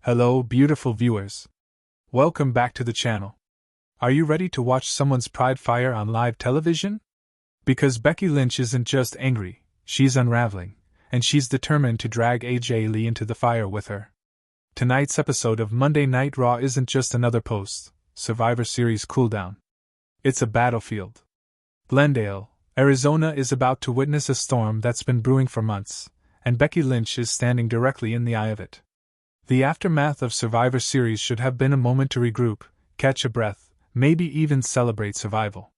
Hello, beautiful viewers. Welcome back to the channel. Are you ready to watch someone's pride fire on live television? Because Becky Lynch isn't just angry, she's unraveling, and she's determined to drag AJ Lee into the fire with her. Tonight's episode of Monday Night Raw isn't just another post-Survivor Series cooldown. It's a battlefield. Glendale, Arizona is about to witness a storm that's been brewing for months, and Becky Lynch is standing directly in the eye of it. The aftermath of Survivor Series should have been a moment to regroup, catch a breath, maybe even celebrate survival.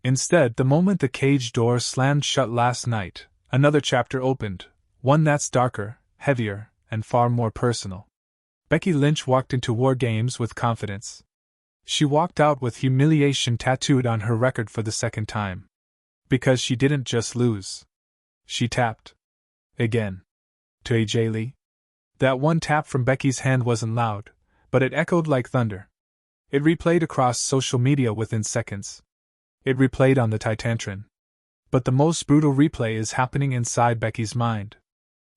Instead, the moment the cage door slammed shut last night, another chapter opened, one that's darker, heavier, and far more personal. Becky Lynch walked into WarGames with confidence. She walked out with humiliation tattooed on her record for the second time. Because she didn't just lose. She tapped. Again. To AJ Lee. That one tap from Becky's hand wasn't loud, but it echoed like thunder. It replayed across social media within seconds. It replayed on the Titantron. But the most brutal replay is happening inside Becky's mind.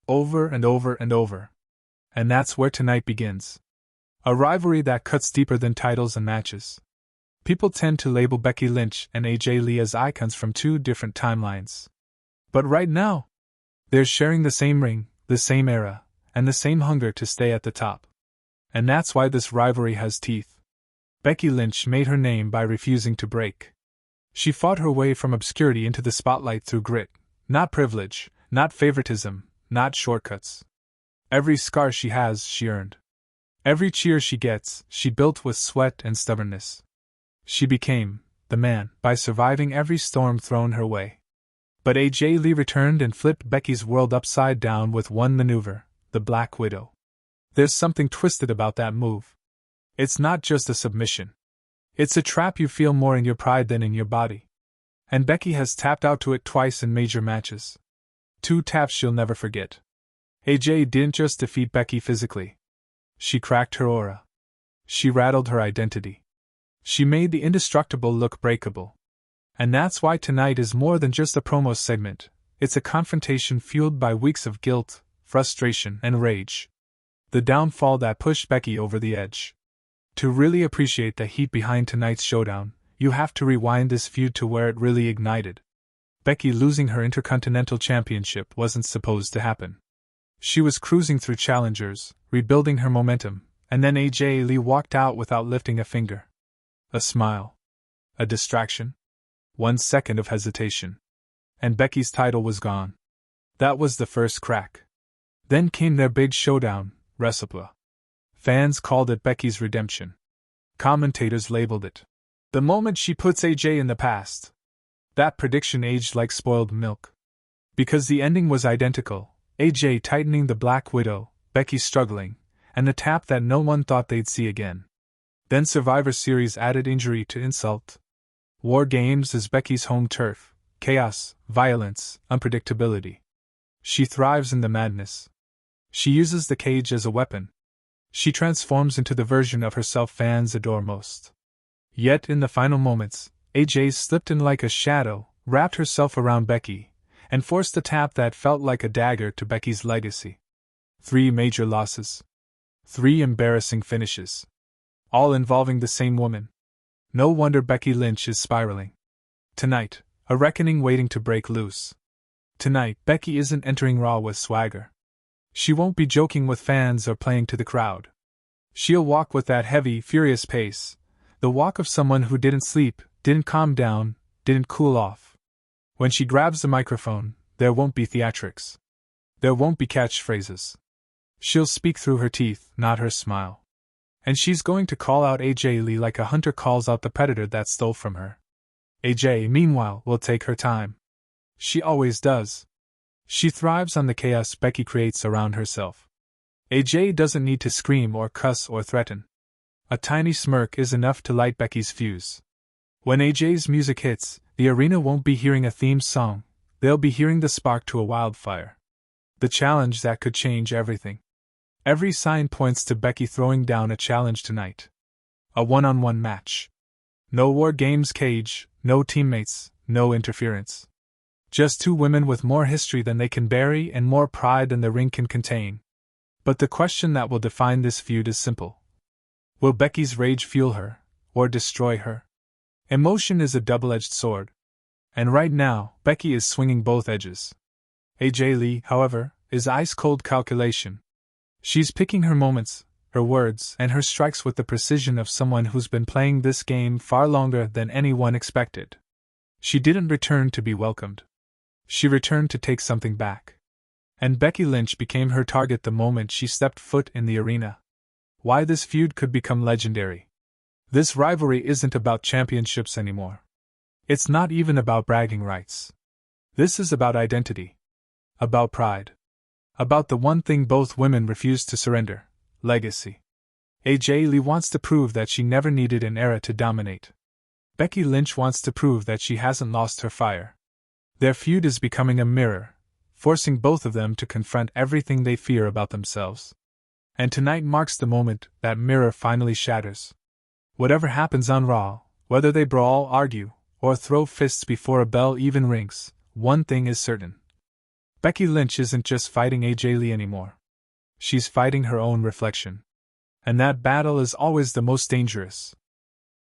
Over and over and over. And that's where tonight begins. A rivalry that cuts deeper than titles and matches. People tend to label Becky Lynch and AJ Lee as icons from two different timelines. But right now, they're sharing the same ring, the same era, and the same hunger to stay at the top. And that's why this rivalry has teeth. Becky Lynch made her name by refusing to break. She fought her way from obscurity into the spotlight through grit, not privilege, not favoritism, not shortcuts. Every scar she has, she earned. Every cheer she gets, she built with sweat and stubbornness. She became the man by surviving every storm thrown her way. But AJ Lee returned and flipped Becky's world upside down with one maneuver. The Black Widow. There's something twisted about that move. It's not just a submission. It's a trap you feel more in your pride than in your body. And Becky has tapped out to it twice in major matches. Two taps she'll never forget. AJ didn't just defeat Becky physically. She cracked her aura. She rattled her identity. She made the indestructible look breakable. And that's why tonight is more than just a promo segment. It's a confrontation fueled by weeks of guilt, frustration, and rage. The downfall that pushed Becky over the edge. To really appreciate the heat behind tonight's showdown, you have to rewind this feud to where it really ignited. Becky losing her Intercontinental Championship wasn't supposed to happen. She was cruising through challengers, rebuilding her momentum, and then AJ Lee walked out without lifting a finger. A smile. A distraction. 1 second of hesitation. And Becky's title was gone. That was the first crack. Then came their big showdown, WrestlePla. Fans called it Becky's redemption. Commentators labeled it the moment she puts AJ in the past. That prediction aged like spoiled milk. Because the ending was identical, AJ tightening the Black Widow, Becky struggling, and the tap that no one thought they'd see again. Then Survivor Series added injury to insult. WarGames is Becky's home turf, chaos, violence, unpredictability. She thrives in the madness. She uses the cage as a weapon. She transforms into the version of herself fans adore most. Yet in the final moments, AJ slipped in like a shadow, wrapped herself around Becky, and forced a tap that felt like a dagger to Becky's legacy. 3 major losses. 3 embarrassing finishes. All involving the same woman. No wonder Becky Lynch is spiraling. Tonight, a reckoning waiting to break loose. Tonight, Becky isn't entering Raw with swagger. She won't be joking with fans or playing to the crowd. She'll walk with that heavy, furious pace, the walk of someone who didn't sleep, didn't calm down, didn't cool off. When she grabs the microphone, there won't be theatrics. There won't be catchphrases. She'll speak through her teeth, not her smile. And she's going to call out AJ Lee like a hunter calls out the predator that stole from her. AJ, meanwhile, will take her time. She always does. She thrives on the chaos Becky creates around herself. AJ doesn't need to scream or cuss or threaten. A tiny smirk is enough to light Becky's fuse. When AJ's music hits, the arena won't be hearing a theme song, they'll be hearing the spark to a wildfire. The challenge that could change everything. Every sign points to Becky throwing down a challenge tonight. A one-on-one match. No WarGames cage, no teammates, no interference. Just 2 women with more history than they can bury and more pride than the ring can contain. But the question that will define this feud is simple. Will Becky's rage fuel her, or destroy her? Emotion is a double-edged sword. And right now, Becky is swinging both edges. AJ Lee, however, is ice-cold calculation. She's picking her moments, her words, and her strikes with the precision of someone who's been playing this game far longer than anyone expected. She didn't return to be welcomed. She returned to take something back. And Becky Lynch became her target the moment she stepped foot in the arena. Why this feud could become legendary. This rivalry isn't about championships anymore. It's not even about bragging rights. This is about identity. About pride. About the one thing both women refuse to surrender: legacy. AJ Lee wants to prove that she never needed an era to dominate. Becky Lynch wants to prove that she hasn't lost her fire. Their feud is becoming a mirror, forcing both of them to confront everything they fear about themselves. And tonight marks the moment that mirror finally shatters. Whatever happens on Raw, whether they brawl, argue, or throw fists before a bell even rings, one thing is certain. Becky Lynch isn't just fighting AJ Lee anymore. She's fighting her own reflection. And that battle is always the most dangerous.